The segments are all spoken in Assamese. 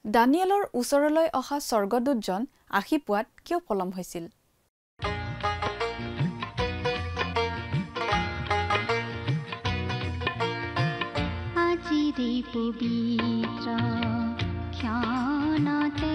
দানিয়েলৰ ওচৰলৈ অহা স্বৰ্গদূতজন আহি পোৱাত কিয় পলম হৈছিল? আজিৰে পবিত্ৰ ক্ষণতে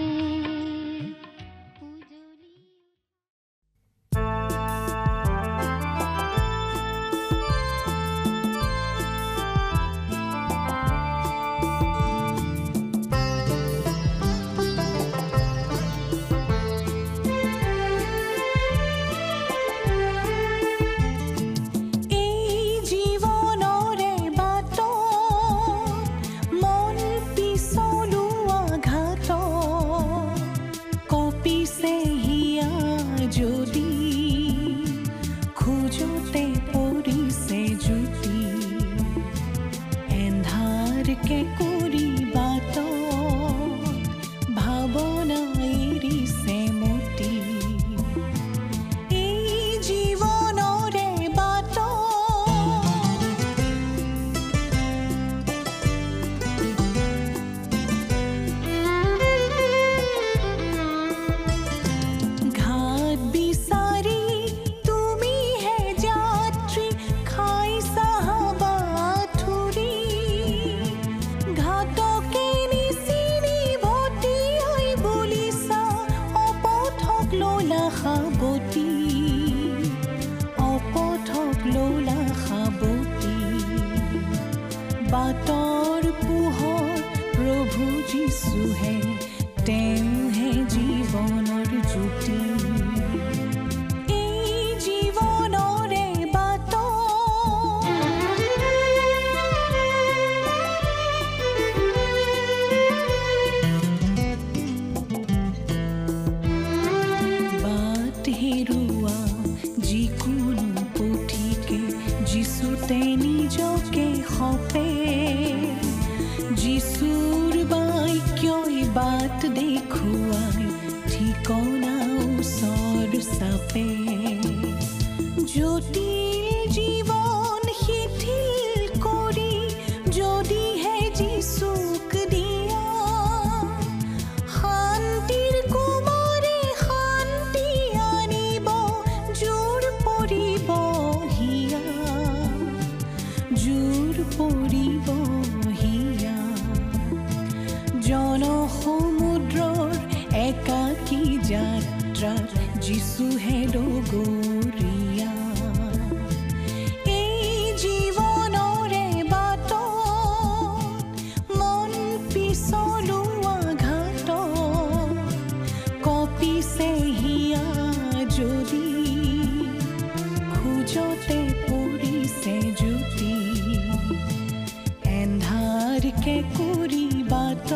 বাটৰ পোহৰ প্ৰভু যীশু হে তেওঁ হে জীৱনৰ জ্যোতি এই জীৱনৰে বাট বাট হেৰুৱা যিকোনো পথিকে যীশুতে নিজকে সপে যিশুৰ বাক্যই বাট দেখুৱাই ঠিকনা ওচৰ চাপে জটিল জীৱন শিথিল কৰি যদিহে যীশুক দিয়া শান্তিৰ কোমৰে শান্তি আনিব জোৰ পৰিব হিয়া জোৰ পৰিব হিয়া জনসমুদ্ৰৰ একাকী যাত্ৰাত যীশুহে ডগৰীয়া এই জীৱনৰে বাটত মন পিছলোৱা ঘাটত কঁপিছে হিয়া যদি খোজতে পৰিছে জ্যোতি এন্ধাৰকে কৰি বাট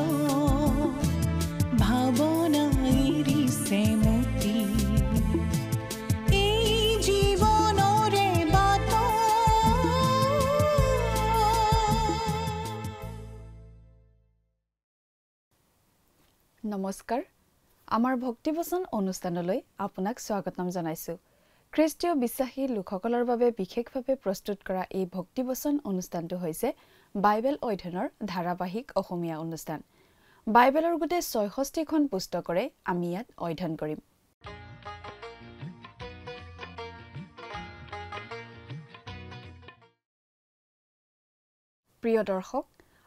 ভাৱনা এৰিছে মতি এই জীৱনৰে বাট নমস্কাৰ, আমাৰ ভক্তিবচন অনুষ্ঠানলৈ আপোনাক স্বাগতম জনাইছো। খ্ৰীষ্টীয় বিশ্বাসী লোকসকলৰ বাবে বিশেষভাৱে প্ৰস্তুত কৰা এই ভক্তিবচন অনুষ্ঠানটো হৈছে বাইবেল অধ্যয়নৰ ধাৰাবাহিক অসমীয়া অনুষ্ঠান। বাইবেলৰ গোটেই ৬৬খন পুস্তকৰে আমি ইয়াত অধ্যয়ন কৰিম। প্ৰিয় দৰ্শক,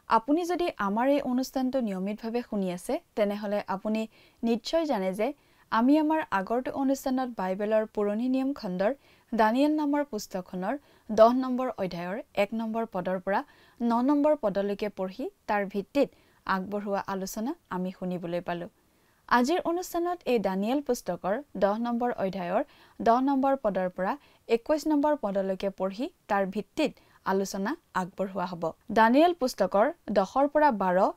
আপুনি যদি আমাৰ এই অনুষ্ঠানটো নিয়মিতভাৱে শুনি আছে তেনেহলে আপুনি নিশ্চয় জানে যে আমি আমাৰ আগৰটো অনুষ্ঠানত বাইবেলৰ পুৰণি নিয়ম খণ্ডৰ দানিয়েল নামৰ পুস্তকখনৰ 10 নম্বৰ অধ্যায়ৰ 1 নম্বৰ পদৰ পৰা 9 নম্বৰ পদলৈকে পঢ়ি তাৰ ভিত্তিত আগবঢ়োৱা আলোচনা আমি শুনিবলৈ পালো। আজিৰ অনুষ্ঠানত এই দানিয়েল পুস্তকৰ 10 নম্বৰ অধ্যায়ৰ 10 নম্বৰ পদৰ পৰা 21 নম্বৰ পদলৈকে পঢ়ি তাৰ ভিত্তিত আলোচনা আগবঢ়োৱা হ'ব। দানিয়েল পুস্তকৰ 10ৰ পৰা 12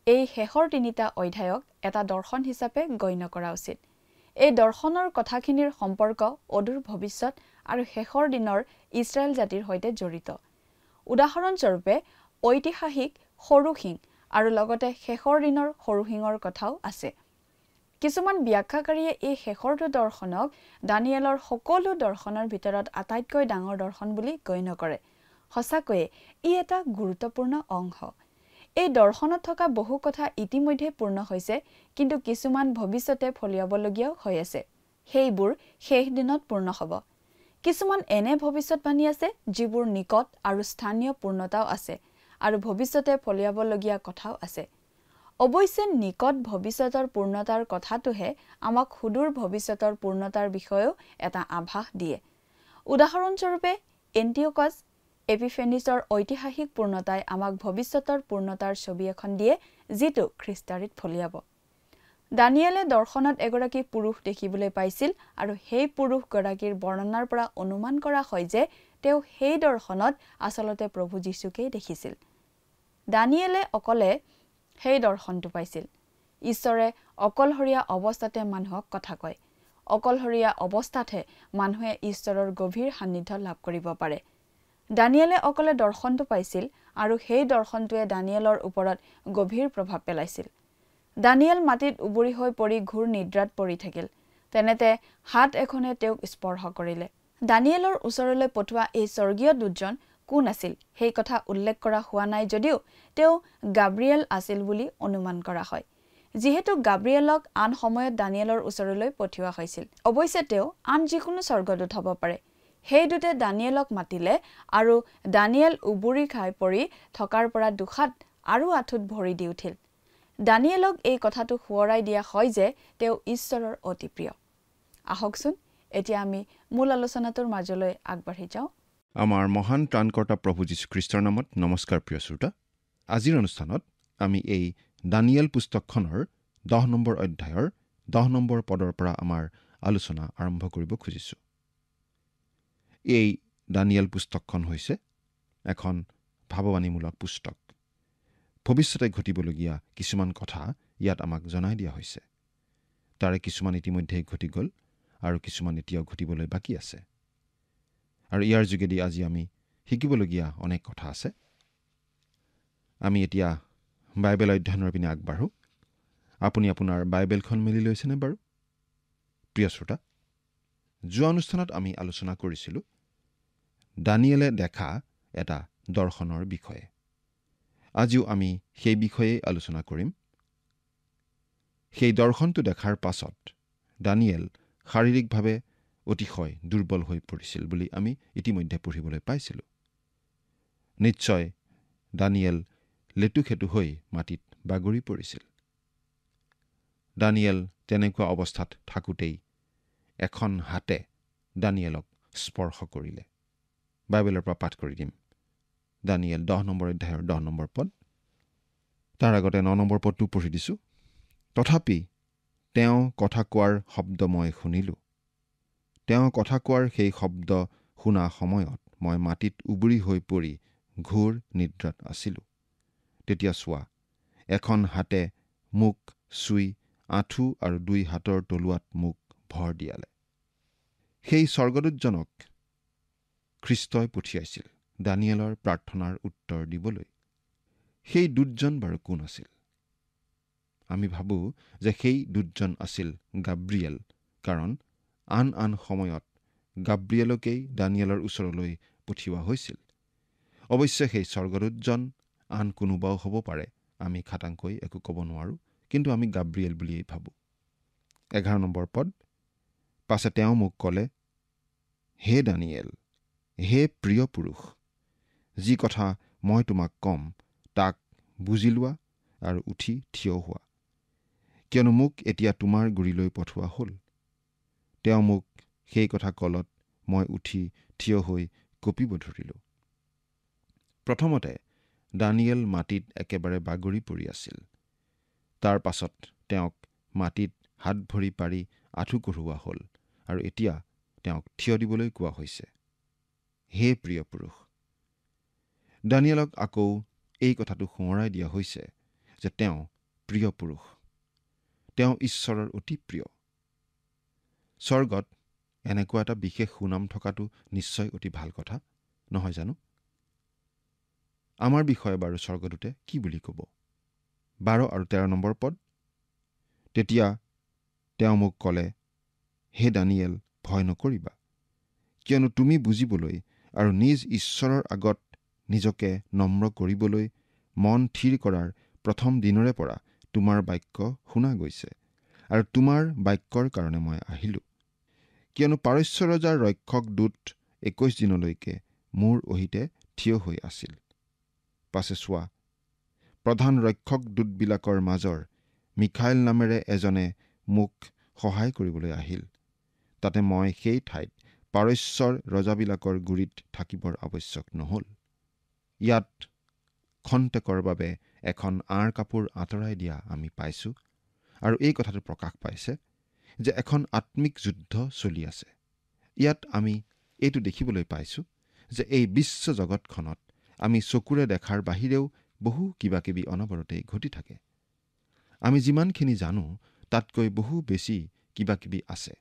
এই শেষৰ তিনিটা অধ্যায়ক এটা দৰ্শন হিচাপে গণ্য কৰা উচিত। এই দৰ্শনৰ কথাখিনিৰ সম্পৰ্ক অদূৰ ভৱিষ্যত আৰু শেষৰ দিনৰ ইছৰাইল জাতিৰ সৈতে জড়িত। উদাহৰণস্বৰূপে ঐতিহাসিক সৰু সিং আৰু লগতে শেষৰ দিনৰ সৰু সিঙৰ কথাও আছে। কিছুমান ব্যাখ্যাকাৰীয়ে এই শেষৰটো দৰ্শনক দানিয়েলৰ সকলো দৰ্শনৰ ভিতৰত আটাইতকৈ ডাঙৰ দৰ্শন বুলি গণ্য কৰে। সঁচাকৈয়ে ই এটা গুৰুত্বপূৰ্ণ অংশ। এই দৰ্শনত থকা বহু কথা ইতিমধ্যে পূৰ্ণ হৈছে, কিন্তু কিছুমান ভৱিষ্যতে ফলিয়াবলগীয়াও হৈ আছে। সেইবোৰ শেষ দিনত পূৰ্ণ হ'ব। কিছুমান এনে ভৱিষ্যতবাণী আছে যিবোৰ নিকট আৰু স্থানীয় পূৰ্ণতাও আছে, আৰু ভৱিষ্যতে ফলিয়াবলগীয়া কথাও আছে। অৱশ্যে নিকট ভৱিষ্যতৰ পূৰ্ণতাৰ কথাটোহে আমাক সুদূৰ ভৱিষ্যতৰ পূৰ্ণতাৰ বিষয়েও এটা আভাস দিয়ে। উদাহৰণস্বৰূপে এণ্টিঅকাছ এপিফেনিছৰ ঐতিহাসিক পূৰ্ণতাই আমাক ভৱিষ্যতৰ পূৰ্ণতাৰ ছবি এখন দিয়ে, যিটো খ্ৰীষ্টাৰীত ফলিয়াব। দানিয়েলে দৰ্শনত এগৰাকী পুৰুষ দেখিবলৈ পাইছিল, আৰু সেই পুৰুষগৰাকীৰ বৰ্ণনাৰ পৰা অনুমান কৰা হয় যে তেওঁ সেই দৰ্শনত আচলতে প্ৰভু যীশুকেই দেখিছিল। দানিয়েলে অকলে সেই দৰ্শনটো পাইছিল। ঈশ্বৰে অকলশৰীয়া অৱস্থাতে মানুহক কথা কয়। অকলশৰীয়া অৱস্থাতহে মানুহে ঈশ্বৰৰ গভীৰ সান্নিধ্য লাভ কৰিব পাৰে। দানিয়েলে অকলে দৰ্শনটো পাইছিল, আৰু সেই দৰ্শনটোৱে দানিয়েলৰ ওপৰত গভীৰ প্ৰভাৱ পেলাইছিল। দানিয়েল মাটিত উবুৰি হৈ পৰি ঘোৰ নিদ্ৰাত পৰি থাকিল। তেনেতে হাত এখনে তেওঁক স্পৰ্শ কৰিলে। দানিয়েলৰ ওচৰলৈ পঠোৱা এই স্বৰ্গীয় দূতজন কোন আছিল সেই কথা উল্লেখ কৰা হোৱা নাই যদিও তেওঁ গাব্ৰিয়েল আছিল বুলি অনুমান কৰা হয়, যিহেতু গাব্ৰিয়েলক আন সময়ত দানিয়েলৰ ওচৰলৈ পঠিওৱা হৈছিল। অৱশ্যে তেওঁ আন যিকোনো স্বৰ্গদূত হ'ব পাৰে। সেই দূতে দানিয়েলক মাতিলে, আৰু দানিয়েল উবুৰি খাই পৰি থকাৰ পৰা দুখাত আৰু আঁঠুত ভৰি দি উঠিল। দানিয়েলক এই কথাটো সোঁৱৰাই দিয়া হয় যে তেওঁ ঈশ্বৰৰ অতি প্ৰিয়। আহকচোন এতিয়া আমি মূল আলোচনাটোৰ মাজলৈ আগবাঢ়ি যাওঁ। আমাৰ মহান ত্ৰাণকৰ্তা প্ৰভু যীশুখ্ৰীষ্টৰ নামত নমস্কাৰ প্ৰিয় শ্ৰোতা। আজিৰ অনুষ্ঠানত আমি এই দানিয়েল পুস্তকখনৰ 10 নম্বৰ অধ্যায়ৰ 10 নম্বৰ পদৰ পৰা আমাৰ আলোচনা আৰম্ভ কৰিব খুজিছোঁ। এই দানিয়েল পুস্তকখন হৈছে এখন ভাৱবাণীমূলক পুস্তক। ভৱিষ্যতে ঘটিবলগীয়া কিছুমান কথা ইয়াত আমাক জনাই দিয়া হৈছে। তাৰে কিছুমান ইতিমধ্যেই ঘটি গ'ল, আৰু কিছুমান এতিয়াও ঘটিবলৈ বাকী আছে। আৰু ইয়াৰ যোগেদি আজি আমি শিকিবলগীয়া অনেক কথা আছে। আমি এতিয়া বাইবেল অধ্যয়নৰ পিনে আগবাঢ়োঁ। আপুনি আপোনাৰ বাইবেলখন মেলি লৈছেনে বাৰু? প্ৰিয় শ্ৰোতা, যোৱা অনুষ্ঠানত আমি আলোচনা কৰিছিলোঁ দানিয়েলে দেখা এটা দৰ্শনৰ বিষয়ে। আজিও আমি সেই বিষয়েই আলোচনা কৰিম। সেই দৰ্শনটো দেখাৰ পাছত দানিয়েল শাৰীৰিকভাৱে অতিশয় দুৰ্বল হৈ পৰিছিল বুলি আমি ইতিমধ্যে পঢ়িবলৈ পাইছিলোঁ। নিশ্চয় দানিয়েল লেটুখেটু হৈ মাটিত বাগৰি পৰিছিল। দানিয়েল তেনেকুৱা অৱস্থাত থাকোঁতেই এখন হাতে দানিয়েলক স্পৰ্শ কৰিলে। বাইবেলৰ পৰা পাঠ কৰি দিম। দানিয়েল 10 নম্বৰ অধ্যায়ৰ 10 নম্বৰ পদ। তাৰ আগতে 9 নম্বৰ পদটো পঢ়ি দিছোঁ। তথাপি তেওঁ কথা কোৱাৰ শব্দ মই শুনিলোঁ। তেওঁ কথা কোৱাৰ সেই শব্দ শুনা সময়ত মই মাটিত উবুৰি হৈ পৰি ঘোৰ নিদ্ৰাত আছিলোঁ। তেতিয়া চোৱা, এখন হাতে মোক চুই আঁঠু আৰু 2 হাতৰ তলুৱাত মোক ভৰ দিয়ালে। সেই স্বৰ্গদূতজনক খ্ৰীষ্টই পঠিয়াইছিল দানিয়েলৰ প্ৰাৰ্থনাৰ উত্তৰ দিবলৈ। সেই দূতজন বাৰু কোন আছিল? আমি ভাবোঁ যে সেই দূতজন আছিল গাব্ৰিয়েল, কাৰণ আন আন সময়ত গাব্ৰিয়েলকেই দানিয়েলৰ ওচৰলৈ পঠিওৱা হৈছিল। অৱশ্যে সেই স্বৰ্গদূতজন আন কোনোবাও হ'ব পাৰে, আমি খাটাংকৈ একো ক'ব নোৱাৰোঁ, কিন্তু আমি গাব্ৰিয়েল বুলিয়েই ভাবোঁ। 11 নম্বৰ পদ। পাছে তেওঁ মোক ক'লে, হে দানিয়েল, হে প্ৰিয় পুৰুষ, যি কথা মই তোমাক ক'ম তাক বুজি লোৱা আৰু উঠি থিয় হোৱা, কিয়নো মোক এতিয়া তোমাৰ গুৰিলৈ পঠোৱা হ'ল। তেওঁ মোক সেই কথা ক'লত মই উঠি থিয় হৈ কঁপিব ধৰিলোঁ। প্ৰথমতে দানিয়েল মাটিত একেবাৰে বাগৰি পৰি আছিল। তাৰ পাছত তেওঁক মাটিত হাত ভৰি পাৰি আঁঠু কঢ়োৱা হ'ল, আৰু এতিয়া তেওঁক থিয় দিবলৈ কোৱা হৈছে। হে প্ৰিয় পুৰুষ। দানিয়েলক আকৌ এই কথাটো সোঁৱৰাই দিয়া হৈছে যে তেওঁ প্ৰিয় পুৰুষ। তেওঁ ঈশ্বৰৰ অতি প্ৰিয়। স্বৰ্গত এনেকুৱা এটা বিশেষ সুনাম থকাটো নিশ্চয় অতি ভাল কথা, নহয় জানো? আমাৰ বিষয়ে বাৰু স্বৰ্গদূতে কি বুলি ক'ব? 12 আৰু 13 নম্বৰ পদ। তেতিয়া তেওঁ মোক ক'লে, হে দানিয়েল, ভয় নকৰিবা, কিয়নো তুমি বুজিবলৈ আৰু নিজ ঈশ্বৰৰ আগত নিজকে নম্ৰ কৰিবলৈ মন থিৰ কৰাৰ প্ৰথম দিনৰে পৰা তোমাৰ বাক্য শুনা গৈছে আৰু তোমাৰ বাক্যৰ কাৰণে মই আহিলোঁ। কিয়নো পাৰস্য ৰজাৰ ৰক্ষক দূত 21 দিনলৈকে মোৰ অহিতে থিয় হৈ আছিল। পাছে চোৱা, প্ৰধান ৰক্ষক দূতবিলাকৰ মাজৰ মিখাইল নামেৰে এজনে মোক সহায় কৰিবলৈ আহিল। তাতে মই সেই ঠাইত পাৰস্যৰ ৰজাবিলাকৰ গুৰিত থাকিবৰ আৱশ্যক নহ'ল। ইয়াত খন্তেকৰ বাবে এখন আঁৰ কাপোৰ আঁতৰাই দিয়া আমি পাইছোঁ আৰু এই কথাটো প্ৰকাশ পাইছে যে এখন আত্মিক যুদ্ধ চলি আছে। ইয়াত আমি এইটো দেখিবলৈ পাইছোঁ যে এই বিশ্ব জগতখনত আমি চকুৰে দেখাৰ বাহিৰেও বহু কিবাকিবি অনবৰতেই ঘটি থাকে। আমি যিমানখিনি জানো তাতকৈ বহু বেছি কিবাকিবি আছে।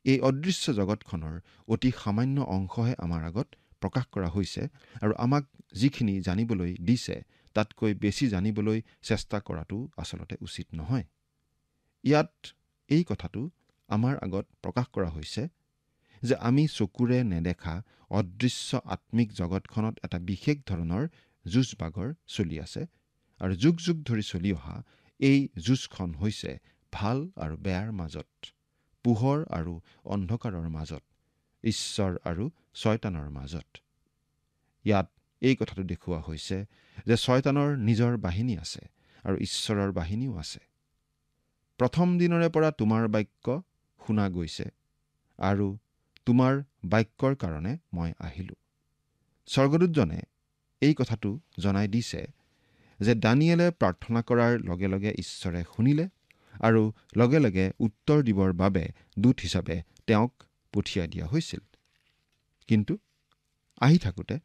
এই অদৃশ্য জগতখনৰ অতি সামান্য অংশহে আমাৰ আগত প্ৰকাশ কৰা হৈছে আৰু আমাক যিখিনি জানিবলৈ দিছে তাতকৈ বেছি জানিবলৈ চেষ্টা কৰাটো আচলতে উচিত নহয়। ইয়াত এই কথাটো আমাৰ আগত প্ৰকাশ কৰা হৈছে যে আমি চকুৰে নেদেখা অদৃশ্য আত্মিক জগতখনত এটা বিশেষ ধৰণৰ যুঁজ বাগৰ চলি আছে আৰু যুগ যুগ ধৰি চলি অহা এই যুঁজখন হৈছে ভাল আৰু বেয়াৰ মাজত, পোহৰ আৰু অন্ধকাৰৰ মাজত, ঈশ্বৰ আৰু শয়তানৰ মাজত। ইয়াত এই কথাটো দেখুওৱা হৈছে যে শয়তানৰ নিজৰ বাহিনী আছে আৰু ঈশ্বৰৰ বাহিনীও আছে। প্ৰথম দিনৰে পৰা তোমাৰ বাক্য শুনা গৈছে আৰু তোমাৰ বাক্যৰ কাৰণে মই আহিলোঁ। স্বৰ্গদূতজনে এই কথাটো জনাই দিছে যে দানিয়েলে প্ৰাৰ্থনা কৰাৰ লগে লগে ঈশ্বৰে শুনিলে আৰু লগে লগে উত্তৰ দিবৰ বাবে দূত হিচাপে তেওঁক পঠিয়াই দিয়া হৈছিল। কিন্তু আহি থাকোঁতে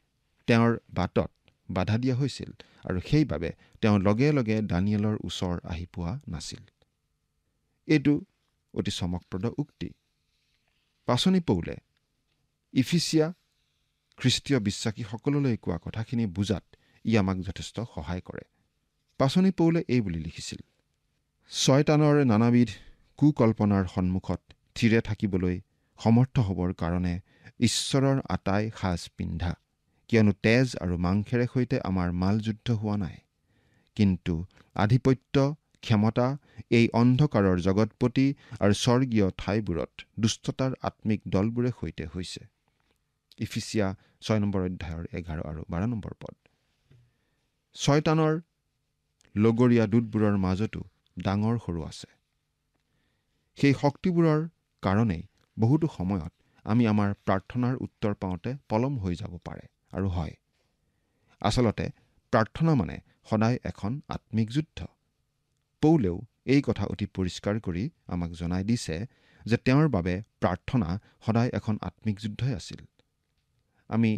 তেওঁৰ বাটত বাধা দিয়া হৈছিল আৰু সেইবাবে তেওঁ লগে লগে দানিয়েলৰ ওচৰ আহি পোৱা নাছিল। এইটো অতি চমকপ্ৰদ উক্তি। পাচনি পৌলে ইফিচিয়া খ্ৰীষ্টীয় বিশ্বাসীসকললৈ কোৱা কথাখিনি বুজাত ই আমাক যথেষ্ট সহায় কৰে। পাচনি পৌলে এই বুলি লিখিছিল, শয়তানৰ নানাবিধ কুকল্পনাৰ সন্মুখত থিৰে থাকিবলৈ সমৰ্থ হ'বৰ কাৰণে ঈশ্বৰৰ আটাই সাজ পিন্ধা, কিয়নো তেজ আৰু মাংসেৰে সৈতে আমাৰ মাল যুদ্ধ হোৱা নাই, কিন্তু আধিপত্য, ক্ষমতা, এই অন্ধকাৰৰ জগতপতি আৰু স্বৰ্গীয় ঠাইবোৰত দুষ্টতাৰ আত্মিক দলবোৰে সৈতে হৈছে। ইফিচিয়া 6 নম্বৰ অধ্যায়ৰ 11 আৰু 12 নম্বৰ পদ। শয়তানৰ লগৰীয়া দূতবোৰৰ মাজতো ডাঙৰ সৰু আছে। সেই শক্তিবোৰৰ কাৰণেই বহুতো সময়ত আমি আমাৰ প্ৰাৰ্থনাৰ উত্তৰ পাওঁতে পলম হৈ যাব পাৰে আৰু হয়। আচলতে প্ৰাৰ্থনা মানে সদায় এখন আত্মিক যুদ্ধ। পৌলেও এই কথা অতি পৰিষ্কাৰ কৰি আমাক জনাই দিছে যে তেওঁৰ বাবে প্ৰাৰ্থনা সদায় এখন আত্মিক যুদ্ধই আছিল। আমি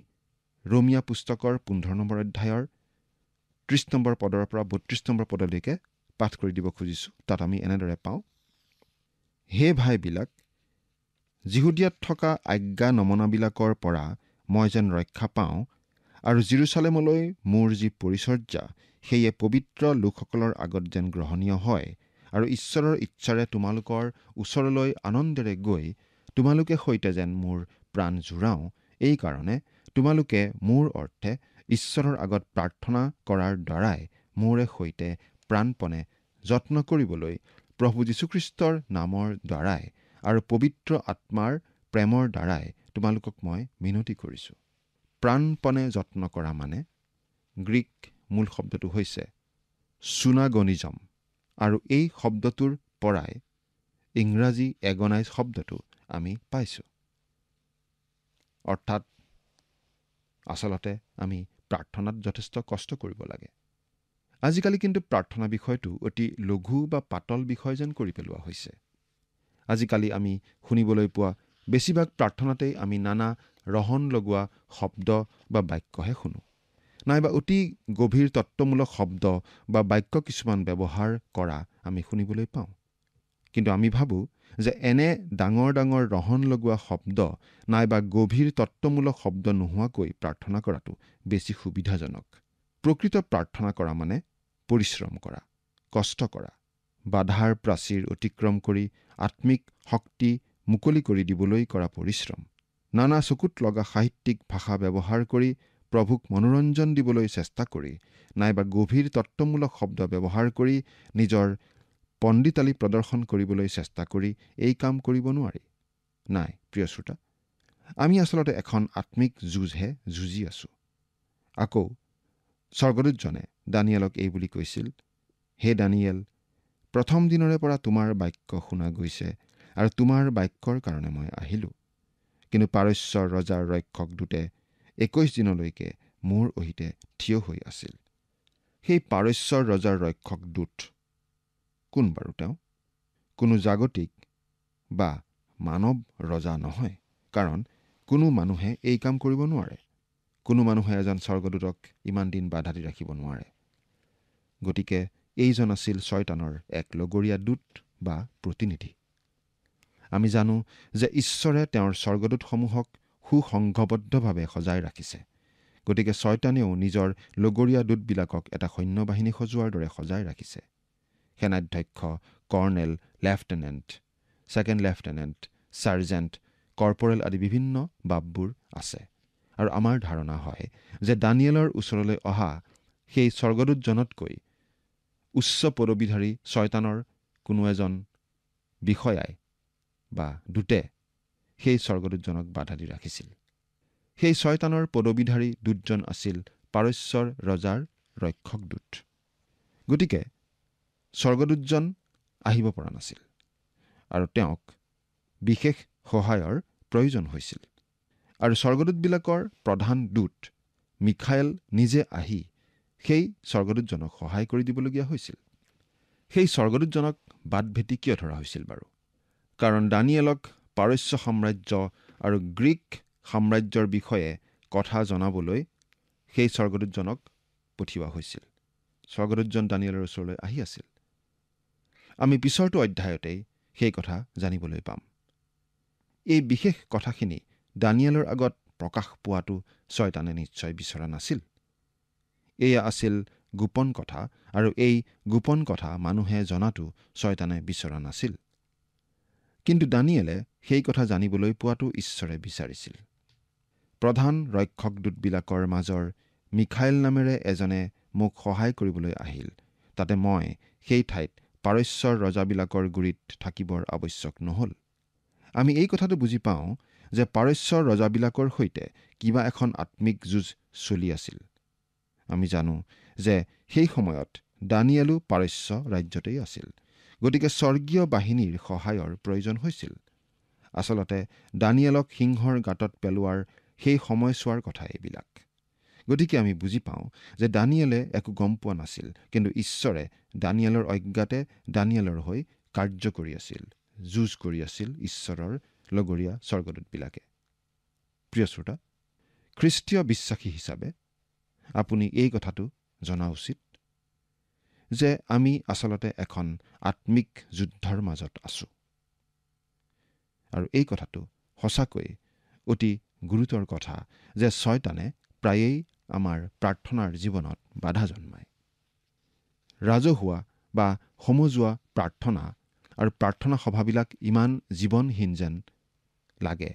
ৰোমিয়া পুস্তকৰ 15 নম্বৰ অধ্যায়ৰ 30 নম্বৰ পদৰ পৰা 32 নম্বৰ পদলৈকে পাঠ কৰি দিব খুজিছোঁ। তাত আমি এনেদৰে পাওঁ, হে ভাইবিলাক, যিহুদিয়াত থকা আজ্ঞা নমনাবিলাকৰ পৰা মই যেন ৰক্ষা পাওঁ আৰু জেৰুচালেমলৈ মোৰ যি পৰিচৰ্যা সেয়ে পবিত্ৰ লোকসকলৰ আগত যেন গ্ৰহণীয় হয় আৰু ঈশ্বৰৰ ইচ্ছাৰে তোমালোকৰ ওচৰলৈ আনন্দেৰে গৈ তোমালোকে সৈতে যেন মোৰ প্ৰাণ জোৰাওঁ, এই কাৰণে তোমালোকে মোৰ অৰ্থে ঈশ্বৰৰ আগত প্ৰাৰ্থনা কৰাৰ দ্বাৰাই মোৰে সৈতে প্ৰাণপণে যত্ন কৰিবলৈ প্ৰভু যীশুখ্ৰীষ্টৰ নামৰ দ্বাৰাই আৰু পবিত্ৰ আত্মাৰ প্ৰেমৰ দ্বাৰাই তোমালোকক মই মিনতি কৰিছোঁ। প্ৰাণপণে যত্ন কৰা মানে গ্ৰীক মূল শব্দটো হৈছে চুনাগনিজম আৰু এই শব্দটোৰ পৰাই ইংৰাজী এগনাইজ শব্দটো আমি পাইছোঁ। অৰ্থাৎ আচলতে আমি প্ৰাৰ্থনাত যথেষ্ট কষ্ট কৰিব লাগে। আজিকালি কিন্তু প্ৰাৰ্থনা বিষয়টো অতি লঘু বা পাতল বিষয় যেন কৰি পেলোৱা হৈছে। আজিকালি আমি শুনিবলৈ পোৱা বেছিভাগ প্ৰাৰ্থনাতেই আমি নানা ৰহণ লগোৱা শব্দ বা বাক্যহে শুনো, নাইবা অতি গভীৰ তত্ত্বমূলক শব্দ বা বাক্য কিছুমান ব্যৱহাৰ কৰা আমি শুনিবলৈ পাওঁ। কিন্তু আমি ভাবোঁ যে এনে ডাঙৰ ডাঙৰ ৰহণ লগোৱা শব্দ নাইবা গভীৰ তত্ত্বমূলক শব্দ নোহোৱাকৈ প্ৰাৰ্থনা কৰাটো বেছি সুবিধাজনক। প্ৰকৃত প্ৰাৰ্থনা কৰা মানে পৰিশ্ৰম কৰা, কষ্ট কৰা, বাধাৰ প্ৰাচীৰ অতিক্ৰম কৰি আত্মিক শক্তি মুকলি কৰি দিবলৈ কৰা পৰিশ্ৰম, নানা চকুত লগা সাহিত্যিক ভাষা ব্যৱহাৰ কৰি প্ৰভুক মনোৰঞ্জন দিবলৈ চেষ্টা কৰি নাইবা গভীৰ তত্ত্বমূলক শব্দ ব্যৱহাৰ কৰি নিজৰ পণ্ডিতালি প্ৰদৰ্শন কৰিবলৈ চেষ্টা কৰি এই কাম কৰিব নোৱাৰি। নাই প্ৰিয় শ্ৰোতা, আমি আচলতে এখন আত্মিক যুঁজহে যুঁজি আছোঁ। আকৌ স্বৰ্গদূতজনে দানিয়েলক এই বুলি কৈছিল, হে দানিয়েল, প্ৰথম দিনৰে পৰা তোমাৰ বাক্য শুনা গৈছে আৰু তোমাৰ বাক্যৰ কাৰণে মই আহিলোঁ। কিন্তু পাৰস্যৰ ৰজাৰ ৰক্ষক দূতে 21 দিনলৈকে মোৰ অহিতে থিয় হৈ আছিল। সেই পাৰস্যৰ ৰজাৰ ৰক্ষক দূত কোন বাৰু? তেওঁ কোনো জাগতিক বা মানৱ ৰজা নহয়, কাৰণ কোনো মানুহে এই কাম কৰিব নোৱাৰে। কোনো মানুহে এজন স্বৰ্গদূতক ইমান দিন বাধা দি ৰাখিব নোৱাৰে। গতিকে এইজন আছিল শয়তানৰ এক লগৰীয়া দূত বা প্ৰতিনিধি। আমি জানো যে ঈশ্বৰে তেওঁৰ স্বৰ্গদূতসমূহক সুসংঘবদ্ধভাৱে সজাই ৰাখিছে। গতিকে শয়তানেও নিজৰ লগৰীয়া দূতবিলাকক এটা সৈন্যবাহিনী সজোৱাৰ দৰে সজাই ৰাখিছে। সেনাধ্যক্ষ, colonel, lieutenant, second lieutenant, sergeant, corporal আদি বিভিন্ন বাববোৰ আছে। আৰু আমাৰ ধাৰণা হয় যে দানিয়েলৰ ওচৰলৈ অহা সেই স্বৰ্গদূতজনতকৈ উচ্চ পদবীধাৰী শয়তানৰ কোনো এজন বিষয়াই বা দূতে সেই স্বৰ্গদূতজনক বাধা দি ৰাখিছিল। সেই শয়তানৰ পদবীধাৰী দূতজন আছিল পাৰস্যৰ ৰজাৰ ৰক্ষক দূত। গতিকে স্বৰ্গদূতজন আহিব পৰা নাছিল আৰু তেওঁক বিশেষ সহায়ৰ প্ৰয়োজন হৈছিল। আৰু স্বৰ্গদূতবিলাকৰ প্ৰধান দূত মিখায়েল নিজে আহি সেই স্বৰ্গদূতজনক সহায় কৰি দিবলগীয়া হৈছিল। সেই স্বৰ্গদূতজনক বাট ভেটি কিয় ধৰা হৈছিল বাৰু? কাৰণ দানিয়েলক পাৰস্য সাম্ৰাজ্য আৰু গ্ৰীক সাম্ৰাজ্যৰ বিষয়ে কথা জনাবলৈ সেই স্বৰ্গদূতজনক পঠিওৱা হৈছিল। স্বৰ্গদূতজন দানিয়েলৰ ওচৰলৈ আহি আছিল। আমি পিছৰটো অধ্যায়তেই সেই কথা জানিবলৈ পাম। এই বিশেষ কথাখিনি দানিয়েলৰ আগত প্ৰকাশ পোৱাটো শয়তানে নিশ্চয় বিচৰা নাছিল। এয়া আছিল গোপন কথা, আৰু এই গোপন কথা মানুহে জনাটো শয়তানে বিচৰা নাছিল। কিন্তু দানিয়েলে সেই কথা জানিবলৈ পোৱাটো ঈশ্বৰে বিচাৰিছিল। প্ৰধান ৰক্ষক দূতবিলাকৰ মাজৰ মিখায়েল নামেৰে এজনে মোক সহায় কৰিবলৈ আহিল। তাতে মই সেই ঠাইত পাৰস্যৰ ৰজাবিলাকৰ গুৰিত থাকিবৰ আৱশ্যক নহ'ল। আমি এই কথাটো বুজি পাওঁ যে পাৰস্যৰ ৰজাবিলাকৰ সৈতে কিবা এখন আত্মিক যুঁজ চলি আছিল। আমি জানো যে সেই সময়ত দানিয়েলো পাৰস্য ৰাজ্যতেই আছিল। গতিকে স্বৰ্গীয় বাহিনীৰ সহায়ৰ প্ৰয়োজন হৈছিল। আচলতে দানিয়েলক সিংহৰ গাঁতত পেলোৱাৰ সেই সময়ছোৱাৰ কথা এইবিলাক। গতিকে আমি বুজি পাওঁ যে দানিয়েলে একো গম পোৱা নাছিল, কিন্তু ঈশ্বৰে দানিয়েলৰ অজ্ঞাতে দানিয়েলৰ হৈ কাৰ্য কৰি আছিল, যুঁজ কৰি আছিল ঈশ্বৰৰ লগৰীয়া স্বৰ্গদূতবিলাকে। প্ৰিয় শ্ৰোতা, খ্ৰীষ্টীয় বিশ্বাসী হিচাপে আপুনি এই কথাটো জনা উচিত যে আমি আচলতে এখন আত্মিক যুদ্ধৰ মাজত আছোঁ। আৰু এই কথাটো সঁচাকৈ অতি গুৰুতৰ কথা যে শয়তানে প্ৰায়েই আমাৰ প্ৰাৰ্থনাৰ জীৱনত বাধা জন্মায়। ৰাজহুৱা বা সমজুৱা প্ৰাৰ্থনা আৰু প্ৰাৰ্থনা সভাবিলাক ইমান জীৱনহীন যেন লাগে।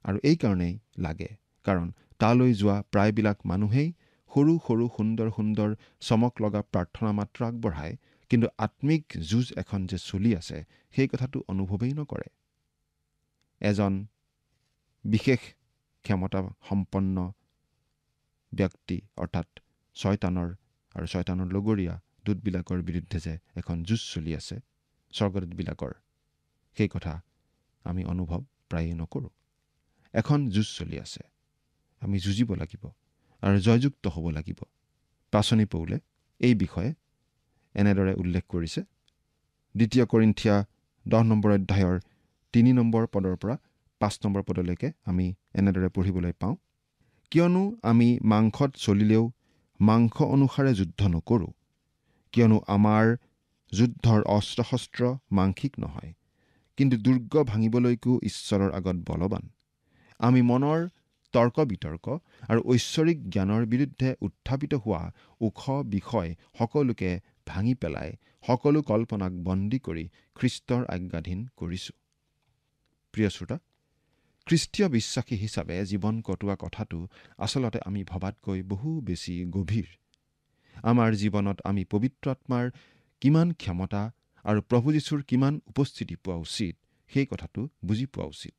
আৰু এই কাৰণেই লাগে কাৰণ তালৈ যোৱা প্ৰায়বিলাক মানুহেই সৰু সৰু সুন্দৰ সুন্দৰ চমক লগা প্ৰাৰ্থনা মাত্ৰ আগবঢ়ায়, কিন্তু আত্মিক যুঁজ এখন যে চলি আছে সেই কথাটো অনুভৱেই নকৰে। এজন বিশেষ ক্ষমতা সম্পন্ন ব্যক্তি অৰ্থাৎ শয়তানৰ আৰু শয়তানৰ লগৰীয়া দূতবিলাকৰ বিৰুদ্ধে যে এখন যুঁজ চলি আছে স্বৰ্গদূতবিলাকৰ, সেই কথা আমি অনুভৱ প্ৰায়ে নকৰোঁ। এখন যুঁজ চলি আছে, আমি যুঁজিব লাগিব আৰু জয়যুক্ত হ'ব লাগিব। পাচনি পৌলে এই বিষয়ে এনেদৰে উল্লেখ কৰিছে। 2 কৰিন্থিয়া 10 নম্বৰ অধ্যায়ৰ 3 নম্বৰ পদৰ পৰা 5 নম্বৰ পদলৈকে আমি এনেদৰে পঢ়িবলৈ পাওঁ। কিয়নো আমি মাংসত চলিলেও মাংস অনুসাৰে যুদ্ধ নকৰোঁ, কিয়নো আমাৰ যুদ্ধৰ অস্ত্ৰ শস্ত্ৰ মাংসিক নহয়, কিন্তু দুৰ্গ ভাঙিবলৈকো ঈশ্বৰৰ আগত বলৱান। আমি মনৰ তৰ্ক বিতৰ্ক আৰু ঐশ্বৰিক জ্ঞানৰ বিৰুদ্ধে উত্থাপিত হোৱা ওখ বিষয় সকলোকে ভাঙি পেলাই সকলো কল্পনাক বন্দী কৰি খ্ৰীষ্টৰ আজ্ঞাধীন কৰিছোঁ। প্ৰিয় শ্ৰোতা, খ্ৰীষ্টীয় বিশ্বাসী হিচাপে জীৱন কটোৱা কথাটো আচলতে আমি ভবাতকৈ বহু বেছি গভীৰ। আমাৰ জীৱনত আমি পবিত্ৰ আত্মাৰ কিমান ক্ষমতা আৰু প্ৰভু যীশুৰ কিমান উপস্থিতি পোৱা উচিত সেই কথাটো বুজি পোৱা উচিত।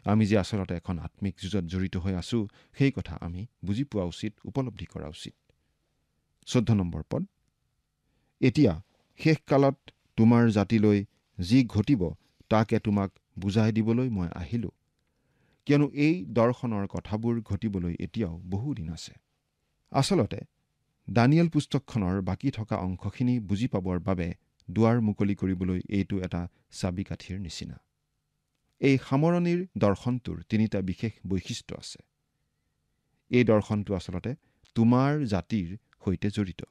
আমি যে আচলতে এখন আত্মিক যুঁজত জড়িত হৈ আছো সেই কথা আমি বুজি পোৱা উচিত, উপলব্ধি কৰা উচিত। 14 নম্বৰ পদ, এতিয়া শেষকালত তোমাৰ জাতিলৈ যি ঘটিব তাকে তোমাক বুজাই দিবলৈ মই আহিলোঁ, কিয়নো এই দৰ্শনৰ কথাবোৰ ঘটিবলৈ এতিয়াও বহু দিন আছে। আচলতে দানিয়েল পুস্তকখনৰ বাকী থকা অংশখিনি বুজি পাবৰ বাবে দুৱাৰ মুকলি কৰিবলৈ এইটো এটা চাবিকাঠিৰ নিচিনা। এই সামৰণিৰ দৰ্শনটোৰ 3টা বিশেষ বৈশিষ্ট্য আছে। এই দৰ্শনটো আচলতে তোমাৰ জাতিৰ সৈতে জড়িত।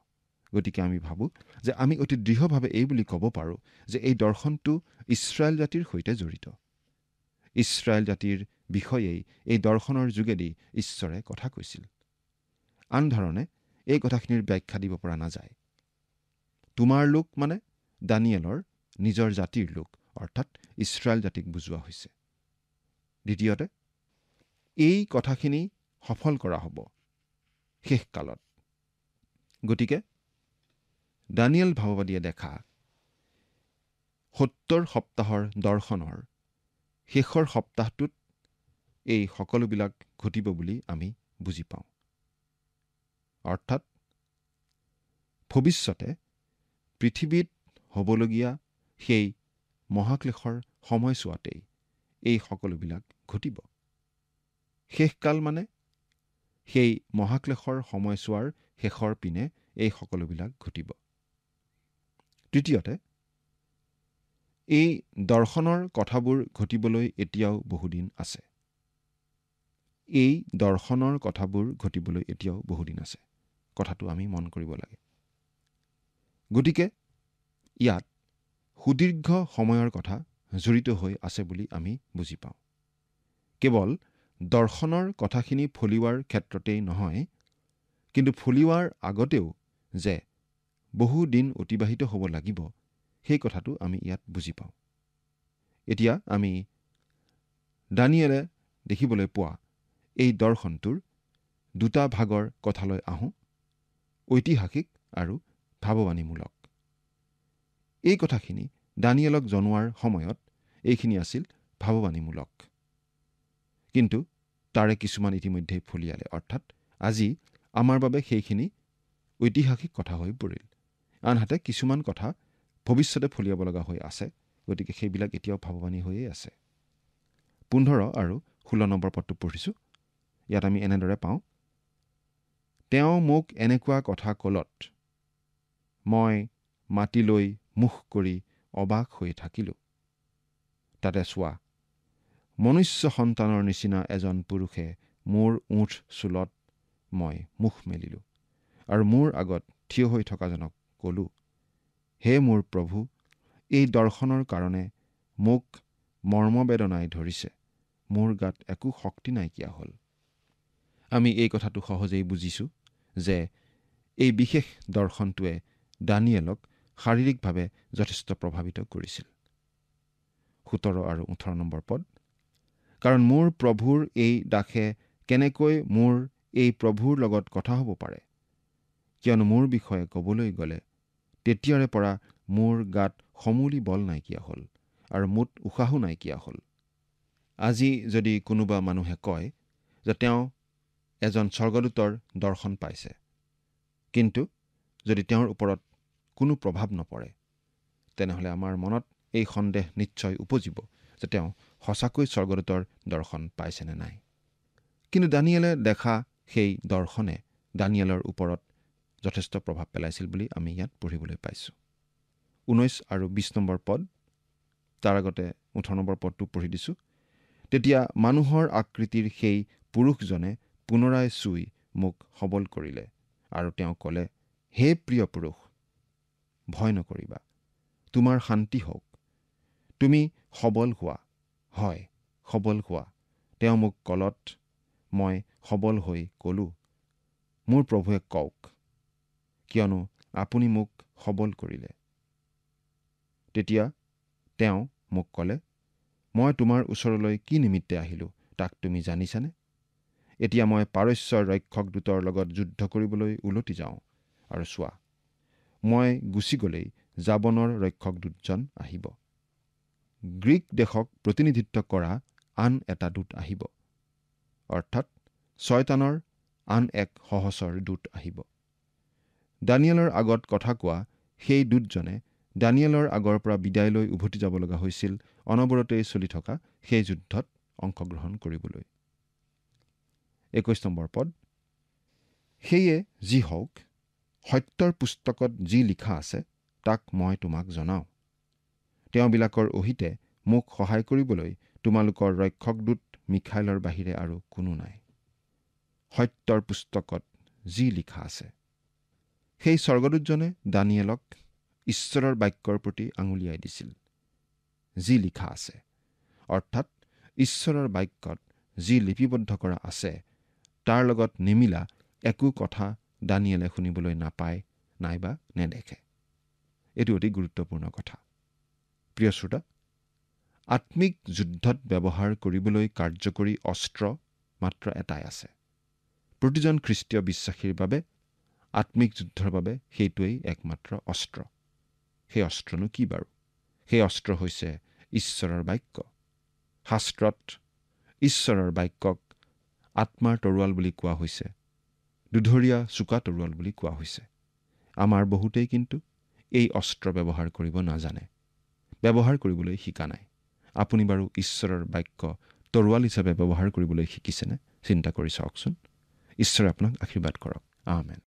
গতিকে আমি ভাবোঁ যে আমি অতি দৃঢ়ভাৱে এই বুলি ক'ব পাৰোঁ যে এই দৰ্শনটো ইছৰাইল জাতিৰ সৈতে জড়িত। ইছৰাইল জাতিৰ বিষয়েই এই দৰ্শনৰ যোগেদি ঈশ্বৰে কথা কৈছিল। আন ধৰণে এই কথাখিনিৰ ব্যাখ্যা দিব পৰা নাযায়। তোমাৰ লোক মানে দানিয়েলৰ নিজৰ জাতিৰ লোক, অৰ্থাৎ ইছৰাইল জাতিক বুজোৱা হৈছে। দ্বিতীয়তে, এই কথাখিনি সফল কৰা হ'ব শেষকালত। গতিকে দানিয়েল ভাৱবাদীয়ে দেখা 70 সপ্তাহৰ দৰ্শনৰ শেষৰ সপ্তাহটোত এই সকলোবিলাক ঘটিব বুলি আমি বুজি পাওঁ। অৰ্থাৎ ভৱিষ্যতে পৃথিৱীত হ'বলগীয়া সেই মহাক্লেশৰ সময়ছোৱাতেই এই সকলোবিলাক ঘটিব। শেষকাল মানে সেই মহাক্লেশৰ সময়ছোৱাৰ শেষৰ পিনে এই সকলোবিলাক ঘটিব। তৃতীয়তে, এই দৰ্শনৰ কথাবোৰ ঘটিবলৈ এতিয়াও বহুদিন আছে। এই দৰ্শনৰ কথাবোৰ ঘটিবলৈ এতিয়াও বহুদিন আছে। কথাটো আমি মন কৰিব লাগে। গতিকে ইয়াত সুদীৰ্ঘ সময়ৰ কথা জড়িত হৈ আছে বুলি আমি বুজি পাওঁ। কেৱল দৰ্শনৰ কথাখিনি ফলিওৱাৰ ক্ষেত্ৰতেই নহয়, কিন্তু ফলিওৱাৰ আগতেও যে বহু দিন অতিবাহিত হ'ব লাগিব সেই কথাটো আমি ইয়াত বুজি পাওঁ। এতিয়া আমি দানিয়েলে দেখিবলৈ পোৱা এই দৰ্শনটোৰ 2টা ভাগৰ কথালৈ আহোঁ, ঐতিহাসিক আৰু ভাৱবাণীমূলক। এই কথাখিনি দানিয়েলক জনোৱাৰ সময়ত এইখিনি আছিল ভাৱবাণীমূলক, কিন্তু তাৰে কিছুমান ইতিমধ্যেই ফলিয়ালে। অৰ্থাৎ আজি আমাৰ বাবে সেইখিনি ঐতিহাসিক কথা হৈ পৰিল। আনহাতে কিছুমান কথা ভৱিষ্যতে ফলিয়াব লগা হৈ আছে। গতিকে সেইবিলাক এতিয়াও ভাৱবাণী হৈয়ে আছে। 15 আৰু 16 নম্বৰ পদটো পঢ়িছোঁ। ইয়াত আমি এনেদৰে পাওঁ, তেওঁ মোক এনেকুৱা কথা ক'লত মই মাটিলৈ মুখ কৰি অবাক হৈ থাকিলোঁ। তাতে চোৱা, মনুষ্য সন্তানৰ নিচিনা এজন পুৰুষে মোৰ ওঠ চুলত মই মুখ মেলিলোঁ আৰু মোৰ আগত থিয় হৈ থকাজনক ক'লোঁ, হে মোৰ প্ৰভু, এই দৰ্শনৰ কাৰণে মোক মৰ্মবেদনাই ধৰিছে, মোৰ গাত একো শক্তি নাইকিয়া হ'ল। আমি এই কথাটো সহজেই বুজিছোঁ যে এই বিশেষ দৰ্শনটোৱে দানিয়েলক শাৰীৰিকভাৱে যথেষ্ট প্ৰভাৱিত কৰিছিল। 17 আৰু 18 নম্বৰ পদ, কাৰণ মোৰ প্ৰভুৰ এই দাসে কেনেকৈ মোৰ এই প্ৰভুৰ লগত কথা হ'ব পাৰে, কিয়নো মোৰ বিষয়ে ক'বলৈ গ'লে তেতিয়াৰে পৰা মোৰ গাত সমূলি বল নাইকিয়া হ'ল আৰু মোত উশাহো নাইকিয়া হ'ল। আজি যদি কোনোবা মানুহে কয় যে তেওঁ এজন স্বৰ্গদূতৰ দৰ্শন পাইছে, কিন্তু যদি তেওঁৰ ওপৰত কোনো প্ৰভাৱ নপৰে, তেনেহ'লে আমাৰ মনত এই সন্দেহ নিশ্চয় উপজিব যে তেওঁ সঁচাকৈ স্বৰ্গদূতৰ দৰ্শন পাইছে নে নাই। কিন্তু দানিয়েলে দেখা সেই দৰ্শনে দানিয়েলৰ ওপৰত যথেষ্ট প্ৰভাৱ পেলাইছিল বুলি আমি ইয়াত পঢ়িবলৈ পাইছোঁ। 19 আৰু 20 নম্বৰ পদ, তাৰ আগতে 18 নম্বৰ পদটো পঢ়ি দিছোঁ। তেতিয়া মানুহৰ আকৃতিৰ সেই পুৰুষজনে পুনৰাই চুই মোক সবল কৰিলে আৰু তেওঁ ক'লে, হে প্ৰিয় পুৰুষ, ভয় নকৰিবা, তোমাৰ শান্তি হওক, তুমি সবল হোৱা। হয়, সবল হোৱা। তেওঁ মোক ক'লত মই সবল হৈ ক'লোঁ, মোৰ প্ৰভুৱে কওক, কিয়নো আপুনি মোক সবল কৰিলে। তেতিয়া তেওঁ মোক ক'লে, মই তোমাৰ ওচৰলৈ কি নিমিত্তে আহিলোঁ তাক তুমি জানিছানে? এতিয়া মই পাৰস্যৰ ৰক্ষক দূতৰ লগত যুদ্ধ কৰিবলৈ উলটি যাওঁ আৰু চোৱা, মই গুচি গ'লেই জাবনৰ ৰক্ষক দূতজন আহিব। গ্ৰীক দেশক প্ৰতিনিধিত্ব কৰা আন এটা দূত আহিব, অৰ্থাৎ শয়তানৰ আন এক সহচৰ দূত আহিব। দানিয়েলৰ আগত কথা কোৱা সেই দূতজনে দানিয়েলৰ আগৰ পৰা বিদায় লৈ উভতি যাব লগা হৈছিল অনবৰতেই চলি থকা সেই যুদ্ধত অংশগ্ৰহণ কৰিবলৈ। 21 নম্বৰ পদ, সেয়ে যি হওক, সত্যৰ পুস্তকত যি লিখা আছে তাক মই তোমাক জনাওঁ। তেওঁবিলাকৰ অহিতে মোক সহায় কৰিবলৈ তোমালোকৰ ৰক্ষক দূত মিখাইলৰ বাহিৰে আৰু কোনো নাই। সত্যৰ পুস্তকত যি লিখা আছে। সেই স্বৰ্গদূতজনে দানিয়েলক ঈশ্বৰৰ বাক্যৰ প্ৰতি আঙুলিয়াই দিছিল। যি লিখা আছে, অৰ্থাৎ ঈশ্বৰৰ বাক্যত যি লিপিবদ্ধ কৰা আছে তাৰ লগত নিমিলা একো কথা দানিয়েলে শুনিবলৈ নাপায় নাইবা নেদেখে। এইটো অতি গুৰুত্বপূৰ্ণ কথা। প্ৰিয় শ্ৰোতা, আত্মিক যুদ্ধত ব্যৱহাৰ কৰিবলৈ কাৰ্যকৰী অস্ত্ৰ মাত্ৰ এটাই আছে। প্ৰতিজন খ্ৰীষ্টীয় বিশ্বাসীৰ বাবে আত্মিক যুদ্ধৰ বাবে সেইটোৱেই একমাত্ৰ অস্ত্ৰ। সেই অস্ত্ৰনো কি বাৰু? সেই অস্ত্ৰ হৈছে ঈশ্বৰৰ বাক্য। শাস্ত্ৰত ঈশ্বৰৰ বাক্যক আত্মাৰ তৰোৱাল বুলি কোৱা হৈছে, দুধৰীয়া চোকা তৰোৱাল বুলি কোৱা হৈছে। আমাৰ বহুতেই কিন্তু এই অস্ত্ৰ ব্যৱহাৰ কৰিব নাজানে, ব্যৱহাৰ কৰিবলৈ শিকা নাই। আপুনি বাৰু ঈশ্বৰৰ বাক্য তৰোৱাল হিচাপে ব্যৱহাৰ কৰিবলৈ শিকিছেনে? চিন্তা কৰি চাওকচোন। ঈশ্বৰে আপোনাক আশীৰ্বাদ কৰক। আমেন।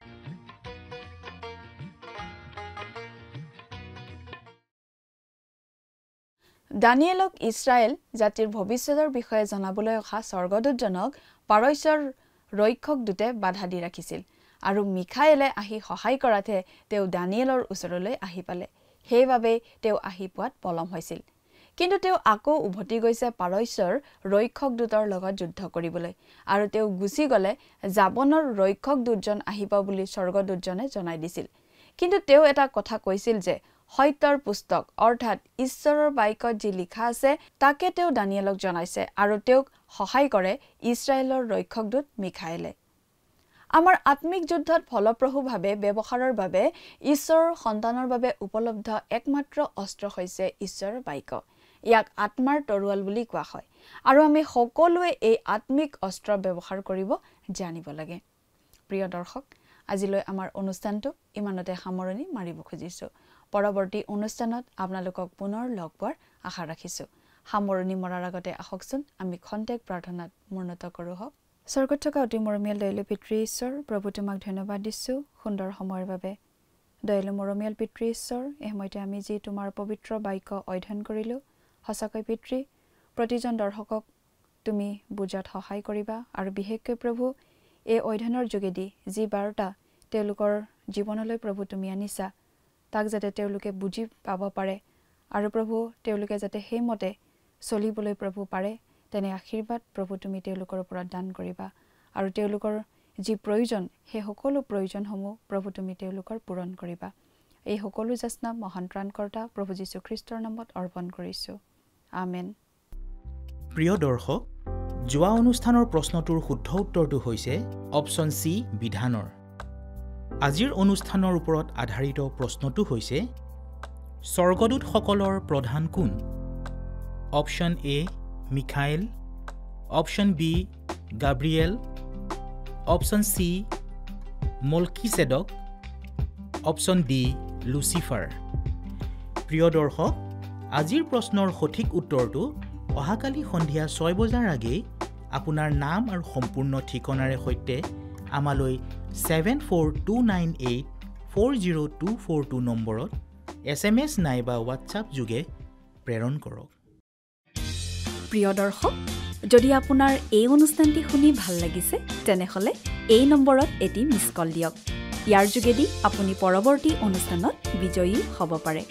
দানিয়েলক ইছৰাইল জাতিৰ ভৱিষ্যতৰ বিষয়ে জনাবলৈ অহা স্বৰ্গদূতজনক পাৰস্যৰ ৰক্ষক দূতে বাধা দি ৰাখিছিল আৰু মিখায়েলে আহি সহায় কৰাতে তেওঁ দানিয়েলৰ ওচৰলৈ আহি পালে। সেইবাবে তেওঁ আহি পোৱাত পলম হৈছিল। কিন্তু তেওঁ আকৌ উভতি গৈছে পাৰস্যৰ ৰক্ষক দূতৰ লগত যুদ্ধ কৰিবলৈ, আৰু তেওঁ গুচি গ'লে জাবনৰ ৰক্ষক দূতজন আহিব বুলি স্বৰ্গদূতজনে জনাই দিছিল। কিন্তু তেওঁ এটা কথা কৈছিল যে সত্যৰ পুস্তক অৰ্থাৎ ঈশ্বৰৰ বাক্যত যি লিখা আছে তাকে তেওঁ দানিয়েলক জনাইছে, আৰু তেওঁক সহায় কৰে ইছৰাইলৰ ৰক্ষক দূত মিখায়েলে। আমাৰ আত্মিক যুদ্ধত ফলপ্ৰসূভাৱে ব্যৱহাৰৰ বাবে ঈশ্বৰৰ সন্তানৰ বাবে উপলব্ধ একমাত্ৰ অস্ত্ৰ হৈছে ঈশ্বৰৰ বাক্য। ইয়াক আত্মাৰ তৰোৱাল বুলি কোৱা হয়, আৰু আমি সকলোৱে এই আত্মিক অস্ত্ৰ ব্যৱহাৰ কৰিব জানিব লাগে। প্ৰিয় দৰ্শক, আজিলৈ আমাৰ অনুষ্ঠানটো ইমানতে সামৰণি মাৰিব খুজিছোঁ। পৰৱৰ্তী অনুষ্ঠানত আপোনালোকক পুনৰ লগ পোৱাৰ আশা ৰাখিছোঁ। সামৰণি মৰাৰ আগতে আহকচোন আমি খন্তেক প্ৰাৰ্থনাত মূৰ্ণত কৰোঁ হওক। স্বৰ্গত থকা অতি মৰমীয়াল দয়ালু পিতৃ ঈশ্বৰ, প্ৰভু তোমাক ধন্যবাদ দিছোঁ সুন্দৰ সময়ৰ বাবে। দয়ালু মৰমীয়াল পিতৃ ঈশ্বৰ, এই সময়তে আমি যি তোমাৰ পবিত্ৰ বাক্য অধ্যয়ন কৰিলোঁ, সঁচাকৈ পিতৃ প্ৰতিজন দৰ্শকক তুমি বুজাত সহায় কৰিবা, আৰু বিশেষকৈ প্ৰভু এই অধ্যয়নৰ যোগেদি যি বাৰ্তা তেওঁলোকৰ জীৱনলৈ প্ৰভু তুমি আনিছা তাক যাতে তেওঁলোকে বুজি পাব পাৰে, আৰু প্ৰভু তেওঁলোকে যাতে সেইমতে চলিবলৈ প্ৰভু পাৰে, তেনে আশীৰ্বাদ প্ৰভু তুমি তেওঁলোকৰ ওপৰত দান কৰিবা, আৰু তেওঁলোকৰ যি প্ৰয়োজন সেই সকলো প্ৰয়োজনসমূহ প্ৰভু তুমি তেওঁলোকৰ পূৰণ কৰিবা। এই সকলো যাচনা মহান ত্ৰাণকৰ্তা প্ৰভু যীশু খ্ৰীষ্টৰ নামত অৰ্পণ কৰিছোঁ। আমেন। প্ৰিয় দৰ্শক, যোৱা অনুষ্ঠানৰ প্ৰশ্নটোৰ শুদ্ধ উত্তৰটো হৈছে অপশ্যন চি বিধানৰ। আজিৰ অনুষ্ঠানৰ ওপৰত আধাৰিত প্ৰশ্নটো হৈছে স্বৰ্গদূতসকলৰ প্ৰধান কোন? Option A Michael, option B Gabriel, option C Melchizedek, option D Lucifer. প্ৰিয় দৰ্শক, আজিৰ প্ৰশ্নৰ সঠিক উত্তৰটো অহাকালি সন্ধিয়া 6 বজাৰ আগেয়ে আপোনাৰ নাম আৰু সম্পূৰ্ণ ঠিকনাৰে সৈতে আমালৈ 7429840242 নম্বৰত SMS নাইবা হোৱাটছআপ যোগে প্ৰেৰণ কৰক। প্ৰিয় দৰ্শক, যদি আপোনাৰ এই অনুষ্ঠানটি শুনি ভাল লাগিছে তেনেহ'লে এই নম্বৰত এটি মিছ কল দিয়ক। ইয়াৰ যোগেদি আপুনি পৰৱৰ্তী অনুষ্ঠানত বিজয়ী হ'ব পাৰে।